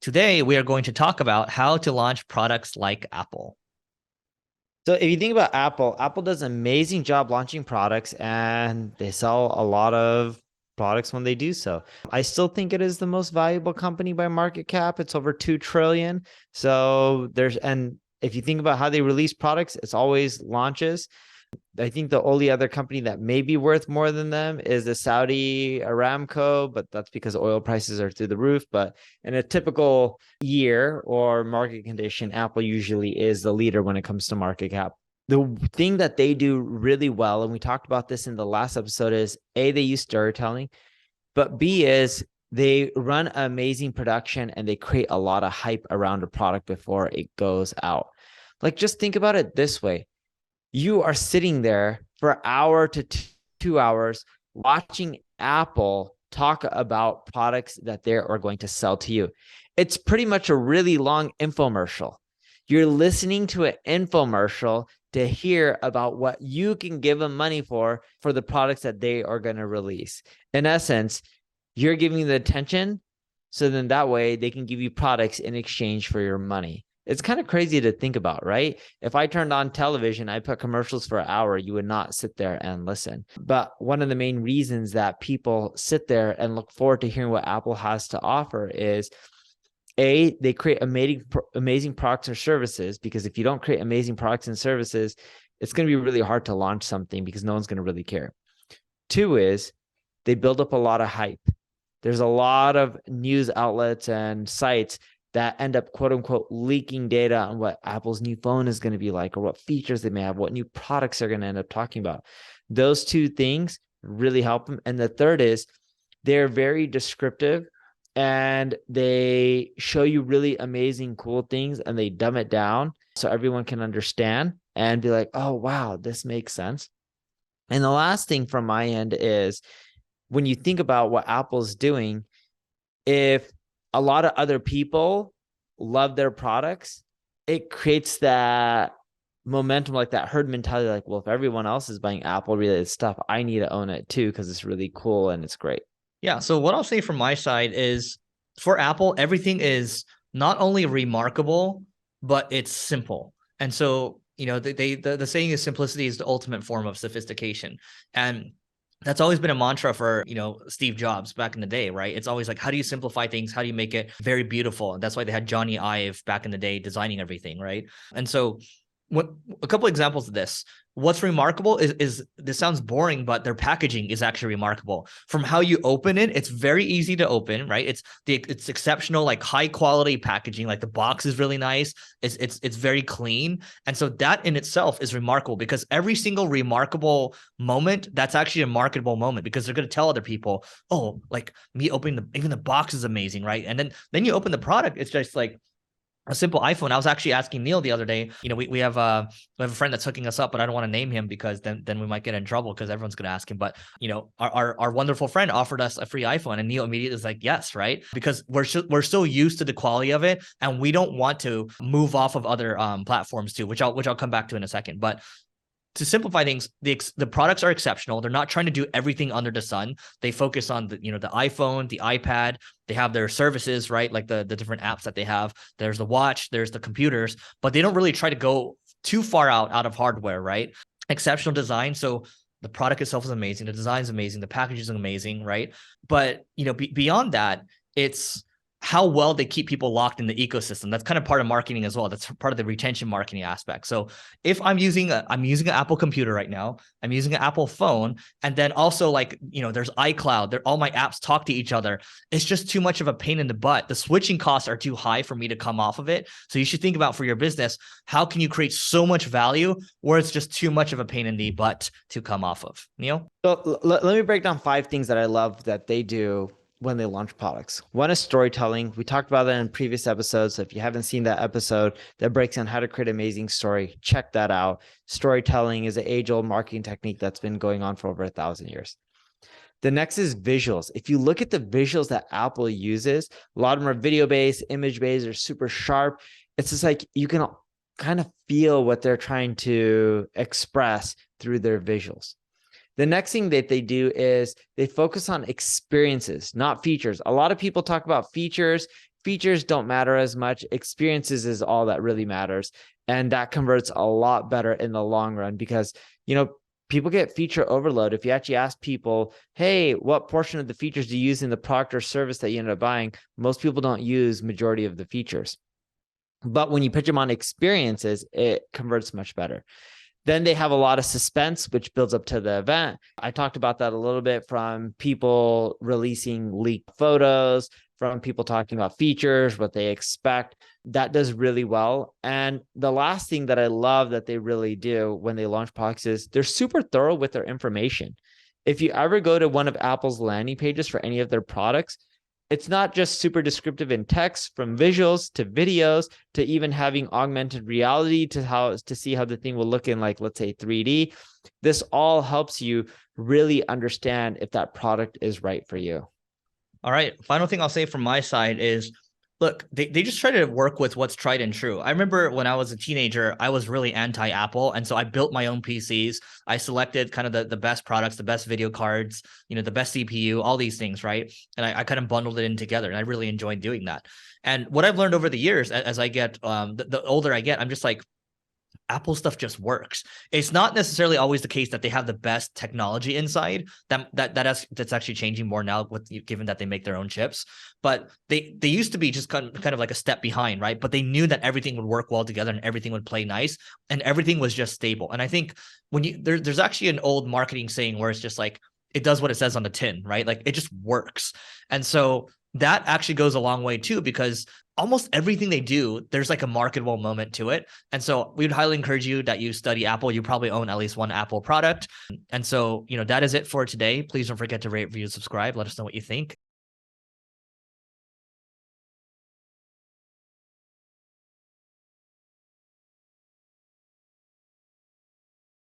Today, we are going to talk about how to launch products like Apple. So if you think about Apple, Apple does an amazing job launching products and they sell a lot of products when they do so. I still think it is the most valuable company by market cap. It's over 2 trillion. So and if you think about how they release products, it's always launches. I think the only other company that may be worth more than them is the Saudi Aramco, but that's because oil prices are through the roof. But in a typical year or market condition, Apple usually is the leader when it comes to market cap. The thing that they do really well, and we talked about this in the last episode, is A, they use storytelling, but B is they run amazing production and they create a lot of hype around a product before it goes out. Like, just think about it this way. You are sitting there for an hour to 2 hours watching Apple talk about products that they are going to sell to you. It's pretty much a really long infomercial. You're listening to an infomercial to hear about what you can give them money for the products that they are going to release. In essence, you're giving the attention, so then that way they can give you products in exchange for your money. It's kind of crazy to think about, right? If I turned on television, I put commercials for an hour, you would not sit there and listen. But one of the main reasons that people sit there and look forward to hearing what Apple has to offer is A, they create amazing products or services, because if you don't create amazing products and services, it's going to be really hard to launch something because no one's going to really care. Two is they build up a lot of hype. There's a lot of news outlets and sites that end up, quote unquote, leaking data on what Apple's new phone is going to be like, or what features they may have, what new products they're going to end up talking about. Those two things really help them. And the third is they're very descriptive and they show you really amazing, cool things, and they dumb it down so everyone can understand and be like, oh, wow, this makes sense. And the last thing from my end is when you think about what Apple's doing, if a lot of other people love their products, it creates that momentum, like that herd mentality, like, well, if everyone else is buying Apple related stuff, I need to own it too because it's really cool and it's great. Yeah, so what I'll say from my side is for Apple, everything is not only remarkable, but it's simple. And so, the saying is simplicity is the ultimate form of sophistication. And that's always been a mantra for, Steve Jobs back in the day, right? It's always like, how do you simplify things? How do you make it very beautiful? And that's why they had Johnny Ive back in the day designing everything, right? And so a couple examples of this. What's remarkable is this sounds boring, but their packaging is actually remarkable. From how you open it, it's very easy to open, right? It's exceptional, like high quality packaging. Like the box is really nice. It's very clean, and so that in itself is remarkable because every single remarkable moment, that's actually a marketable moment because they're going to tell other people, oh, like me opening even the box is amazing, right? And then you open the product, it's just like a simple iPhone. I was actually asking Neil the other day, we have a friend that's hooking us up, but I don't want to name him because then we might get in trouble because everyone's going to ask him. But, our wonderful friend offered us a free iPhone and Neil immediately is like, yes, right? Because we're so used to the quality of it and we don't want to move off of other platforms too, which I'll come back to in a second. But to simplify things, the products are exceptional. They're not trying to do everything under the sun. They focus on the iPhone, the iPad. They have their services, right? Like the different apps that they have. There's the watch, there's the computers, but they don't really try to go too far out of hardware, right? Exceptional design. So the product itself is amazing. The design is amazing. The package is amazing, right? But beyond that, it's how well they keep people locked in the ecosystem. That's kind of part of marketing as well. That's part of the retention marketing aspect. So if I'm using an Apple computer right now, I'm using an Apple phone, and then also there's iCloud, all my apps talk to each other. It's just too much of a pain in the butt. The switching costs are too high for me to come off of it. So you should think about for your business, how can you create so much value where it's just too much of a pain in the butt to come off of? Neil? So let me break down 5 things that I love that they do when they launch products. One is storytelling. We talked about that in previous episodes. So if you haven't seen that episode that breaks down how to create an amazing story, check that out. Storytelling is an age-old marketing technique that's been going on for over 1,000 years. The next is visuals. If you look at the visuals that Apple uses, a lot of them are video-based, image-based, they're super sharp. It's just like you can kind of feel what they're trying to express through their visuals. The next thing that they do is they focus on experiences, not features. A lot of people talk about features. features don't matter as much. Experiences is all that really matters. And that converts a lot better in the long run because, people get feature overload. If you actually ask people, hey, what portion of the features do you use in the product or service that you ended up buying? Most people don't use majority of the features. But when you pitch them on experiences, it converts much better. Then they have a lot of suspense, which builds up to the event. I talked about that a little bit, from people releasing leaked photos, from people talking about features, what they expect. That does really well. And the last thing that I love that they really do when they launch products is they're super thorough with their information. If you ever go to one of Apple's landing pages for any of their products, it's not just super descriptive in text, from visuals to videos to even having augmented reality to see how the thing will look in, like, let's say 3D. This all helps you really understand if that product is right for you. All right. Final thing I'll say from my side is, look, they just try to work with what's tried and true. I remember when I was a teenager, I was really anti-Apple. And so I built my own PCs. I selected kind of the best products, the best video cards, the best CPU, all these things, right? And I kind of bundled it in together, and I really enjoyed doing that. And what I've learned over the years, as I get, the older I get, I'm just like, Apple stuff just works. It's not necessarily always the case that they have the best technology inside. That's actually changing more now, given that they make their own chips. But they used to be just kind of like a step behind, right? But they knew that everything would work well together and everything would play nice and everything was just stable. And I think when there's actually an old marketing saying where it's just like, it does what it says on the tin, right? Like, it just works. And so that actually goes a long way too, because almost everything they do, there's like a marketable moment to it. And so we would highly encourage you that you study Apple. You probably own at least one Apple product. And so, that is it for today. Please don't forget to rate, review, subscribe. Let us know what you think.